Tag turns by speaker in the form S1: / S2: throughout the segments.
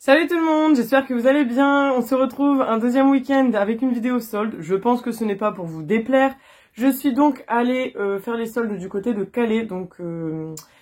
S1: Salut tout le monde, j'espère que vous allez bien. On se retrouve un deuxième week-end avec une vidéo solde. Je pense que ce n'est pas pour vous déplaire. Je suis donc allée faire les soldes du côté de Calais, donc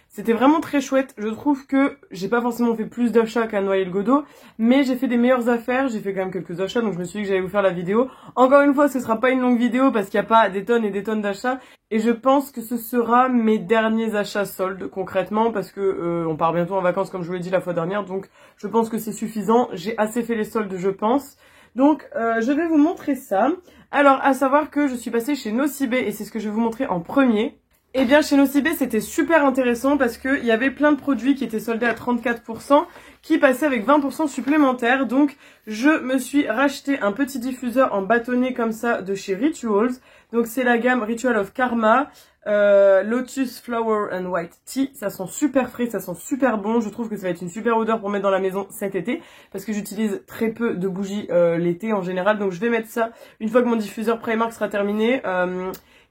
S1: c'était vraiment très chouette. Je trouve que j'ai pas forcément fait plus d'achats qu'à Noyers-le-Godault, mais j'ai fait des meilleures affaires. J'ai fait quand même quelques achats, donc je me suis dit que j'allais vous faire la vidéo. Encore une fois, ce sera pas une longue vidéo parce qu'il n'y a pas des tonnes et des tonnes d'achats. Et je pense que ce sera mes derniers achats soldes concrètement parce que on part bientôt en vacances comme je vous l'ai dit la fois dernière, donc je pense que c'est suffisant. J'ai assez fait les soldes, je pense. Donc je vais vous montrer ça. Alors à savoir que je suis passée chez Nocibé et c'est ce que je vais vous montrer en premier. Eh bien chez Nocibé c'était super intéressant parce qu'il y avait plein de produits qui étaient soldés à 34% qui passaient avec 20% supplémentaires. Donc je me suis racheté un petit diffuseur en bâtonnet comme ça de chez Rituals. Donc c'est la gamme Ritual of Karma, Lotus Flower and White Tea. Ça sent super frais, ça sent super bon. Je trouve que ça va être une super odeur pour mettre dans la maison cet été parce que j'utilise très peu de bougies l'été en général. Donc je vais mettre ça une fois que mon diffuseur Primark sera terminé.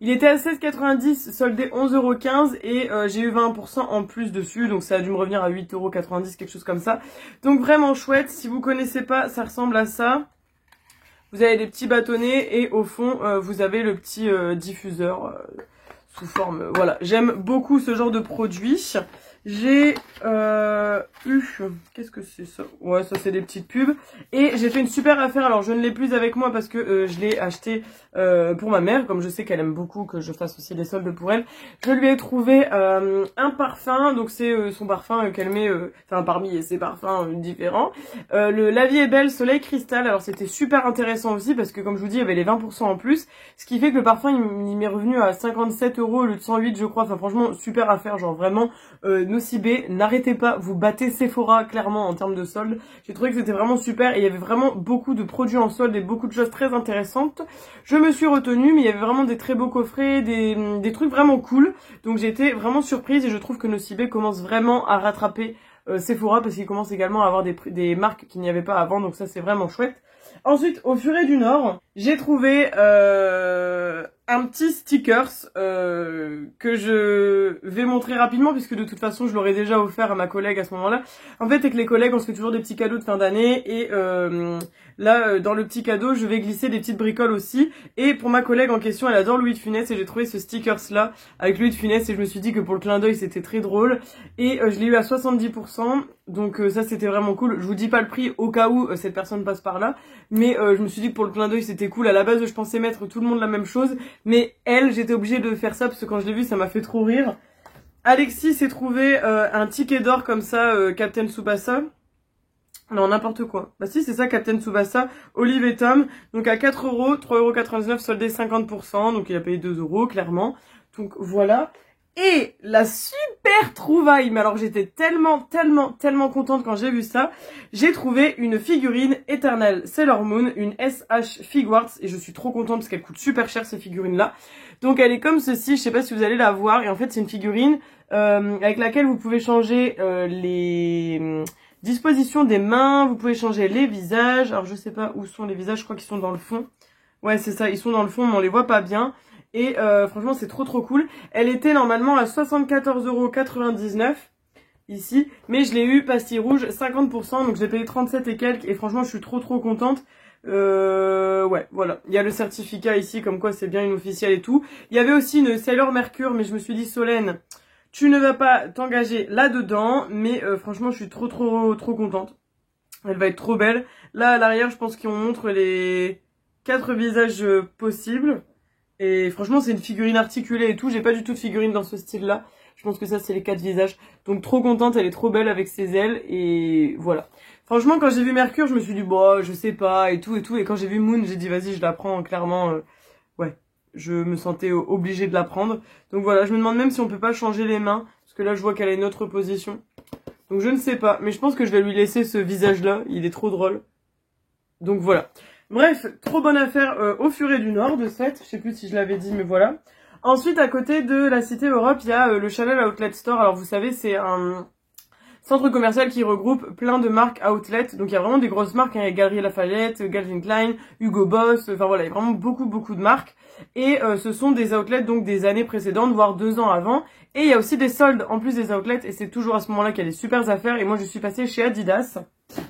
S1: Il était à 16,90 soldé 11,15 et j'ai eu 20% en plus dessus, donc ça a dû me revenir à 8,90 quelque chose comme ça. Donc vraiment chouette. Si vous connaissez pas, ça ressemble à ça. Vous avez des petits bâtonnets et au fond vous avez le petit diffuseur sous forme, voilà. J'aime beaucoup ce genre de produit. J'ai eu, qu'est-ce que c'est ça? Ouais, ça c'est des petites pubs. Et j'ai fait une super affaire, alors je ne l'ai plus avec moi parce que je l'ai acheté pour ma mère, comme je sais qu'elle aime beaucoup que je fasse aussi les soldes pour elle. Je lui ai trouvé un parfum, donc c'est son parfum qu'elle met, enfin parmi ses parfums différents. La vie est belle, soleil cristal, alors c'était super intéressant aussi parce que comme je vous dis, il y avait les 20% en plus. Ce qui fait que le parfum il m'est revenu à 57 € au lieu de 108 je crois, enfin franchement super affaire, genre vraiment... Nocibé, n'arrêtez pas, vous battez Sephora clairement en termes de solde. J'ai trouvé que c'était vraiment super et il y avait vraiment beaucoup de produits en solde et beaucoup de choses très intéressantes. Je me suis retenue mais il y avait vraiment des très beaux coffrets, des trucs vraiment cool. Donc j'ai été vraiment surprise et je trouve que Nocibé commence vraiment à rattraper Sephora parce qu'il commence également à avoir des marques qu'il n'y avait pas avant, donc ça c'est vraiment chouette. Ensuite, au Furet du Nord, j'ai trouvé un petit stickers que je vais montrer rapidement puisque de toute façon je l'aurais déjà offert à ma collègue à ce moment-là. En fait, avec les collègues, on se fait toujours des petits cadeaux de fin d'année et là, dans le petit cadeau, je vais glisser des petites bricoles aussi. Et pour ma collègue en question, elle adore Louis de Funès et j'ai trouvé ce stickers-là avec Louis de Funès et je me suis dit que pour le clin d'œil, c'était très drôle. Et je l'ai eu à 70%, donc ça c'était vraiment cool. Je vous dis pas le prix au cas où cette personne passe par là, mais je me suis dit que pour le clin d'œil, c'était cool. À la base, je pensais mettre tout le monde la même chose, mais elle, j'étais obligée de faire ça parce que quand je l'ai vu, ça m'a fait trop rire. Alexis s'est trouvé un ticket d'or comme ça, Captain Tsubasa. Non, n'importe quoi. Bah si, c'est ça, Captain Tsubasa, Olive et Tom. Donc à 4 €, 3,99 € soldé 50%. Donc il a payé 2 €, clairement. Donc voilà. Et la super trouvaille, mais alors j'étais tellement contente quand j'ai vu ça. J'ai trouvé une figurine Eternal Sailor Moon, une SH Figuarts, et je suis trop contente parce qu'elle coûte super cher ces figurines là. Donc elle est comme ceci, je sais pas si vous allez la voir, et en fait c'est une figurine avec laquelle vous pouvez changer les dispositions des mains, vous pouvez changer les visages. Alors je sais pas où sont les visages, je crois qu'ils sont dans le fond. Ouais c'est ça, ils sont dans le fond mais on les voit pas bien. Et franchement c'est trop cool. Elle était normalement à 74,99 € ici, mais je l'ai eu pastille rouge 50%, donc j'ai payé 37 et quelques et franchement je suis trop contente. Ouais voilà, il y a le certificat ici comme quoi c'est bien une officielle et tout. Il y avait aussi une Sailor Mercure, mais je me suis dit Solène, tu ne vas pas t'engager là-dedans, mais franchement je suis trop contente. Elle va être trop belle. Là à l'arrière je pense qu'on montre les 4 visages possibles. Et franchement c'est une figurine articulée et tout, j'ai pas du tout de figurine dans ce style là. Je pense que ça c'est les 4 visages. Donc trop contente, elle est trop belle avec ses ailes et voilà. Franchement quand j'ai vu Mercure je me suis dit bon je sais pas et tout. Et quand j'ai vu Moon j'ai dit vas-y je la prends clairement. Ouais, je me sentais obligée de la prendre. Donc voilà, je me demande même si on peut pas changer les mains. Parce que là je vois qu'elle a une autre position. Donc je ne sais pas, mais je pense que je vais lui laisser ce visage là, il est trop drôle. Donc voilà. Bref, trop bonne affaire au Furet du Nord de cette, je sais plus si je l'avais dit mais voilà. Ensuite à côté de la Cité Europe, il y a le Chanel Outlet Store. Alors vous savez c'est un centre commercial qui regroupe plein de marques outlet. Donc il y a vraiment des grosses marques, hein. Il y a Galeries Lafayette, Calvin Klein, Hugo Boss, enfin voilà, il y a vraiment beaucoup de marques. Et ce sont des outlets donc des années précédentes, voire 2 ans avant. Et il y a aussi des soldes en plus des outlets et c'est toujours à ce moment-là qu'il y a des super affaires. Et moi je suis passée chez Adidas.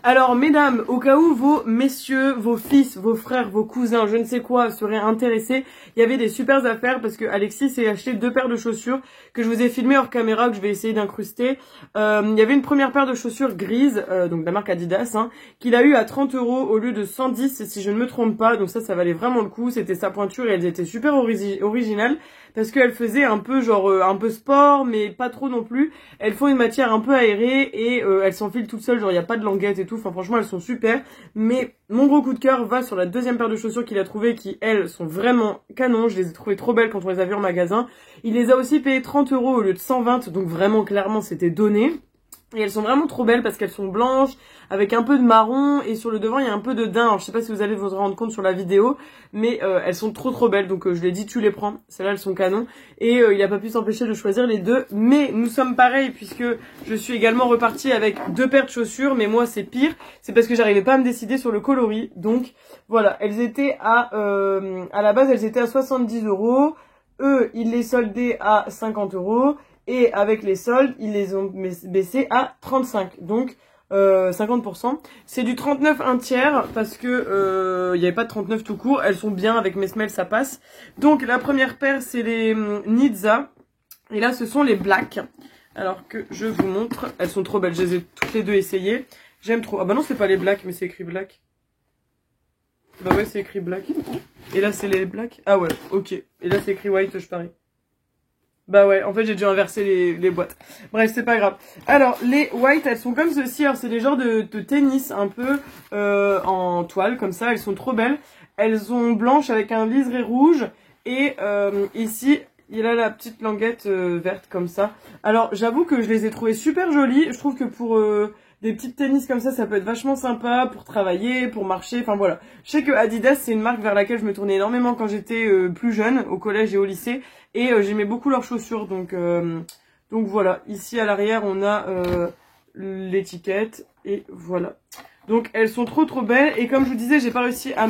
S1: Alors mesdames, au cas où vos messieurs, vos fils, vos frères, vos cousins, je ne sais quoi, seraient intéressés, il y avait des super affaires parce que Alexis s'est acheté 2 paires de chaussures que je vous ai filmées hors caméra, que je vais essayer d'incruster. Il y avait une première paire de chaussures grises, donc de la marque Adidas, hein, qu'il a eu à 30 € au lieu de 110 si je ne me trompe pas, donc ça valait vraiment le coup, c'était sa pointure et elles étaient super originales parce qu'elles faisaient un peu genre un peu sport mais pas trop non plus. Elles font une matière un peu aérée et elles s'enfilent toutes seules, genre il n'y a pas de languette et tout, enfin franchement elles sont super. Mais mon gros coup de cœur va sur la deuxième paire de chaussures qu'il a trouvées qui elles sont vraiment canon, je les ai trouvées trop belles quand on les a vues en magasin. Il les a aussi payées 30 € au lieu de 120, donc vraiment clairement c'était donné. Et elles sont vraiment trop belles parce qu'elles sont blanches, avec un peu de marron, et sur le devant il y a un peu de daim. Alors je sais pas si vous allez vous rendre compte sur la vidéo, mais elles sont trop belles, donc je l'ai dit, tu les prends. Celles-là elles sont canon, et il a pas pu s'empêcher de choisir les deux. Mais nous sommes pareils, puisque je suis également repartie avec 2 paires de chaussures, mais moi c'est pire, c'est parce que j'arrivais pas à me décider sur le coloris. Donc voilà, elles étaient à la base elles étaient à 70 €, eux ils les soldaient à 50 €. Et avec les soldes, ils les ont baissés à 35, donc 50%. C'est du 39 un tiers parce que il n'y avait pas de 39 tout court. Elles sont bien avec mes semelles, ça passe. Donc la première paire, c'est les Nizza. Et là, ce sont les Black. Alors que je vous montre, elles sont trop belles. Je les ai toutes les deux essayées. J'aime trop. Ah bah non, c'est pas les Black, mais c'est écrit Black. Bah ouais, c'est écrit Black. Et là, c'est les Black. Ah ouais, ok. Et là, c'est écrit White, je parie. Bah ouais, en fait j'ai dû inverser les boîtes. Bref, c'est pas grave. Alors, les white, elles sont comme ceci. Alors, c'est des genres de tennis un peu en toile, comme ça. Elles sont trop belles. Elles sont blanches avec un liseré rouge. Et ici, il a la petite languette verte comme ça. Alors, j'avoue que je les ai trouvées super jolies. Je trouve que pour des petites tennis comme ça peut être vachement sympa pour travailler, pour marcher, enfin voilà. Je sais que Adidas, c'est une marque vers laquelle je me tournais énormément quand j'étais plus jeune, au collège et au lycée. Et j'aimais beaucoup leurs chaussures, donc voilà. Ici à l'arrière, on a l'étiquette, et voilà. Donc elles sont trop belles, et comme je vous disais, j'ai pas réussi à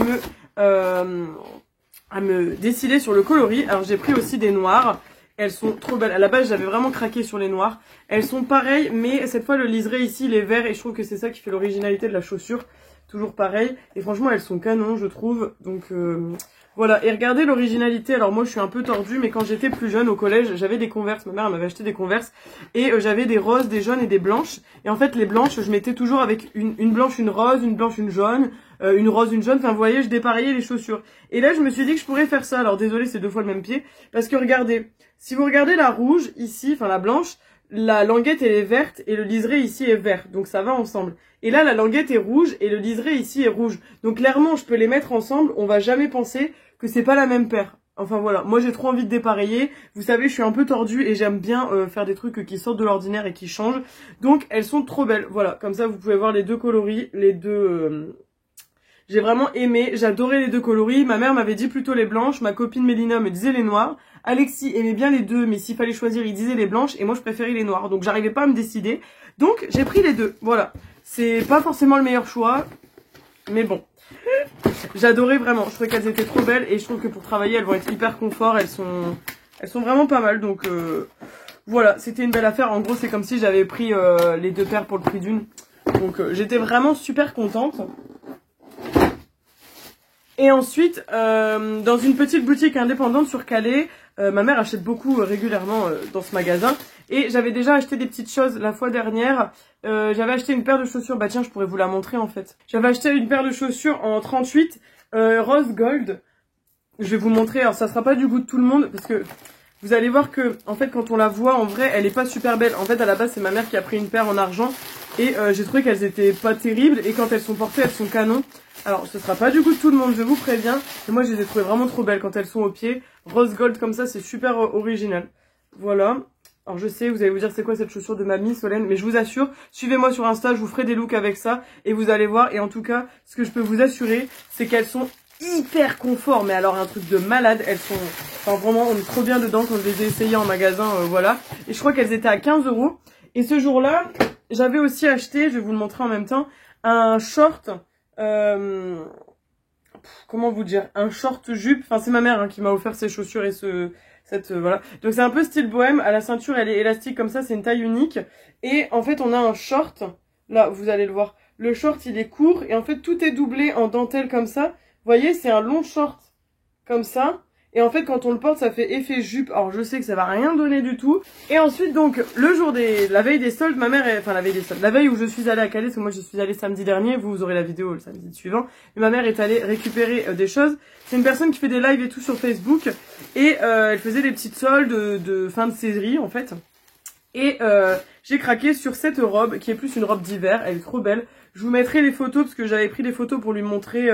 S1: me décider sur le coloris. Alors j'ai pris aussi des noirs. Elles sont trop belles. À la base, j'avais vraiment craqué sur les noirs. Elles sont pareilles, mais cette fois, le liseré ici, il est vert. Et je trouve que c'est ça qui fait l'originalité de la chaussure. Toujours pareil. Et franchement, elles sont canon, je trouve. Donc, voilà. Et regardez l'originalité. Alors moi, je suis un peu tordue, mais quand j'étais plus jeune au collège, j'avais des Converse. Ma mère m'avait acheté des Converse. Et j'avais des roses, des jaunes et des blanches. Et en fait, les blanches, je mettais toujours avec une blanche, une rose, une blanche, une jaune. Une rose, une jaune, enfin vous voyez, je dépareillais les chaussures. Et là, je me suis dit que je pourrais faire ça. Alors désolé, c'est 2 fois le même pied. Parce que regardez, si vous regardez la rouge ici, enfin la blanche, la languette elle est verte et le liseré ici est vert. Donc ça va ensemble. Et là, la languette est rouge et le liseré ici est rouge. Donc clairement, je peux les mettre ensemble. On va jamais penser que c'est pas la même paire. Enfin voilà, moi j'ai trop envie de dépareiller. Vous savez, je suis un peu tordue et j'aime bien faire des trucs qui sortent de l'ordinaire et qui changent. Donc elles sont trop belles. Voilà, comme ça vous pouvez voir les deux coloris, les deux... J'ai vraiment aimé, j'adorais les deux coloris. Ma mère m'avait dit plutôt les blanches, ma copine Mélina me disait les noires. Alexis aimait bien les deux, mais s'il fallait choisir, il disait les blanches et moi je préférais les noirs. Donc j'arrivais pas à me décider. Donc j'ai pris les deux, voilà. C'est pas forcément le meilleur choix, mais bon. J'adorais vraiment, je trouvais qu'elles étaient trop belles et je trouve que pour travailler, elles vont être hyper confort. Elles sont vraiment pas mal, donc voilà, c'était une belle affaire. En gros, c'est comme si j'avais pris les 2 paires pour le prix d'une. Donc j'étais vraiment super contente. Et ensuite, dans une petite boutique indépendante sur Calais, ma mère achète beaucoup régulièrement dans ce magasin. Et j'avais déjà acheté des petites choses la fois dernière. J'avais acheté une paire de chaussures, bah tiens, je pourrais vous la montrer en fait. J'avais acheté une paire de chaussures en 38, rose gold. Je vais vous montrer, alors ça sera pas du goût de tout le monde, parce que vous allez voir que, en fait, quand on la voit, en vrai, elle est pas super belle. En fait, à la base, c'est ma mère qui a pris une paire en argent. Et j'ai trouvé qu'elles étaient pas terribles. Et quand elles sont portées, elles sont canon. Alors, ce sera pas du goût de tout le monde, je vous préviens. Mais moi, je les ai trouvées vraiment trop belles quand elles sont au pied. Rose gold comme ça, c'est super original. Voilà. Alors, je sais, vous allez vous dire, c'est quoi cette chaussure de mamie, Solène? Mais je vous assure, suivez-moi sur Insta, je vous ferai des looks avec ça. Et vous allez voir. Et en tout cas, ce que je peux vous assurer, c'est qu'elles sont hyper confort, mais alors un truc de malade. Elles sont, enfin vraiment, on est trop bien dedans quand je les ai essayées en magasin, voilà. Et je crois qu'elles étaient à 15 €. Et ce jour-là, j'avais aussi acheté, je vais vous le montrer en même temps, un short, comment vous dire, un short jupe. Enfin, c'est ma mère qui m'a offert ces chaussures et voilà. Donc c'est un peu style bohème. À la ceinture, elle est élastique comme ça, c'est une taille unique. Et en fait, on a un short, là, vous allez le voir. Le short, il est court et en fait, tout est doublé en dentelle comme ça. Vous voyez, c'est un long short comme ça. Et en fait, quand on le porte, ça fait effet jupe. Alors, je sais que ça va rien donner du tout. Et ensuite, donc, la veille des soldes, la veille où je suis allée à Calais, parce que moi, je suis allée samedi dernier, vous aurez la vidéo le samedi suivant. Et ma mère est allée récupérer des choses. C'est une personne qui fait des lives et tout sur Facebook. Et elle faisait des petites soldes de fin de série, en fait. Et j'ai craqué sur cette robe, qui est plus une robe d'hiver. Elle est trop belle. Je vous mettrai les photos, parce que j'avais pris des photos pour lui montrer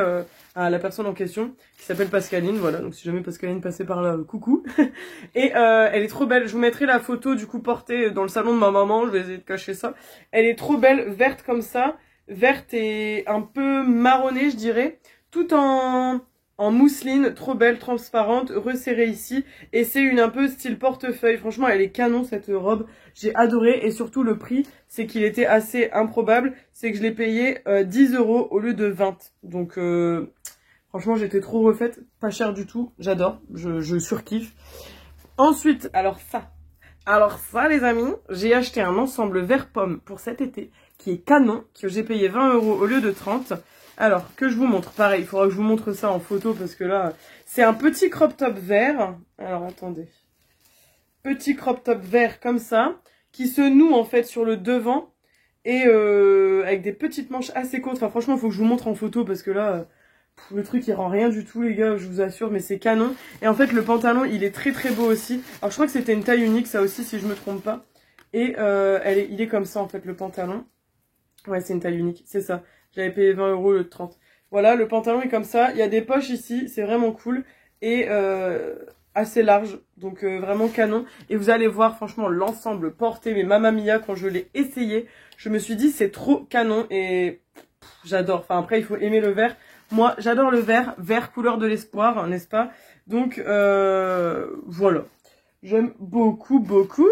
S1: à la personne en question, qui s'appelle Pascaline, voilà. Donc si jamais Pascaline passait par là, coucou. Et elle est trop belle. Je vous mettrai la photo, du coup, portée dans le salon de ma maman. Je vais essayer de cacher ça. Elle est trop belle, verte comme ça. Verte et un peu marronnée, je dirais. Tout en mousseline, trop belle, transparente, resserrée ici. Et c'est un peu style portefeuille. Franchement, elle est canon, cette robe. J'ai adoré. Et surtout, le prix, c'est qu'il était assez improbable. C'est que je l'ai payé 10 € au lieu de 20. Donc, franchement, j'étais trop refaite. Pas cher du tout. J'adore. Je surkiffe. Ensuite, alors ça, les amis, j'ai acheté un ensemble vert pomme pour cet été, qui est canon, que j'ai payé 20 € au lieu de 30. Alors, que je vous montre, pareil, il faudra que je vous montre ça en photo, parce que là, c'est un petit crop top vert. Alors, attendez. Petit crop top vert comme ça, qui se noue en fait sur le devant, et avec des petites manches assez courtes. Enfin, franchement, il faut que je vous montre en photo, parce que là, le truc, il rend rien du tout, les gars, je vous assure, mais c'est canon. Et en fait, le pantalon, il est très très beau aussi. Alors, je crois que c'était une taille unique, ça aussi, si je me trompe pas. Et il est comme ça, en fait, le pantalon. Ouais, c'est une taille unique, c'est ça. J'avais payé 20 € le 30. Voilà, le pantalon est comme ça. Il y a des poches ici, c'est vraiment cool. Et assez large, donc vraiment canon. Et vous allez voir, franchement, l'ensemble porté, mais Mamma Mia, quand je l'ai essayé, je me suis dit, c'est trop canon. Et j'adore. Enfin, après, il faut aimer le vert. Moi, j'adore le vert. Vert, couleur de l'espoir, hein, n'est-ce pas? Donc, voilà. J'aime beaucoup, beaucoup.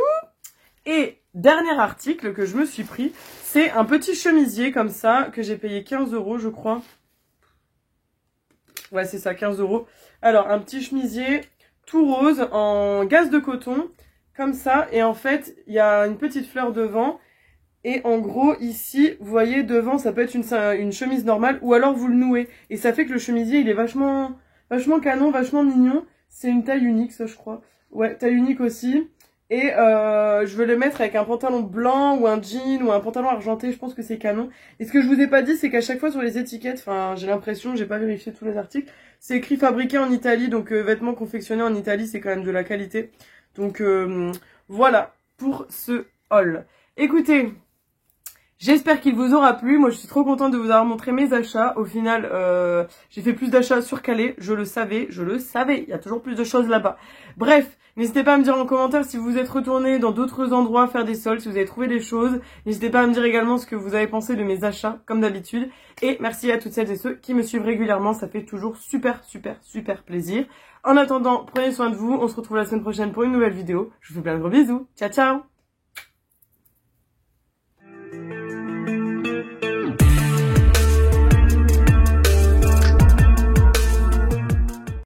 S1: Et dernier article que je me suis pris, c'est un petit chemisier comme ça, que j'ai payé 15 € je crois. Ouais, c'est ça, 15 €. Alors, un petit chemisier tout rose en gaze de coton, comme ça. Et en fait, il y a une petite fleur devant. Et en gros, ici, vous voyez, devant, ça peut être une chemise normale, ou alors vous le nouez. Et ça fait que le chemisier, il est vachement canon, vachement mignon. C'est une taille unique, ça, je crois. Ouais, taille unique aussi. Et je veux le mettre avec un pantalon blanc ou un jean ou un pantalon argenté, je pense que c'est canon. Et ce que je vous ai pas dit, c'est qu'à chaque fois sur les étiquettes, enfin j'ai l'impression, j'ai pas vérifié tous les articles, c'est écrit fabriqué en Italie, donc vêtements confectionnés en Italie, c'est quand même de la qualité. Donc voilà pour ce haul. Écoutez, j'espère qu'il vous aura plu. Moi, je suis trop contente de vous avoir montré mes achats. Au final, j'ai fait plus d'achats sur Calais. Je le savais. Il y a toujours plus de choses là-bas. Bref, n'hésitez pas à me dire en commentaire si vous êtes retourné dans d'autres endroits faire des soldes, si vous avez trouvé des choses. N'hésitez pas à me dire également ce que vous avez pensé de mes achats, comme d'habitude. Et merci à toutes celles et ceux qui me suivent régulièrement. Ça fait toujours super plaisir. En attendant, prenez soin de vous. On se retrouve la semaine prochaine pour une nouvelle vidéo. Je vous fais plein de gros bisous. Ciao, ciao!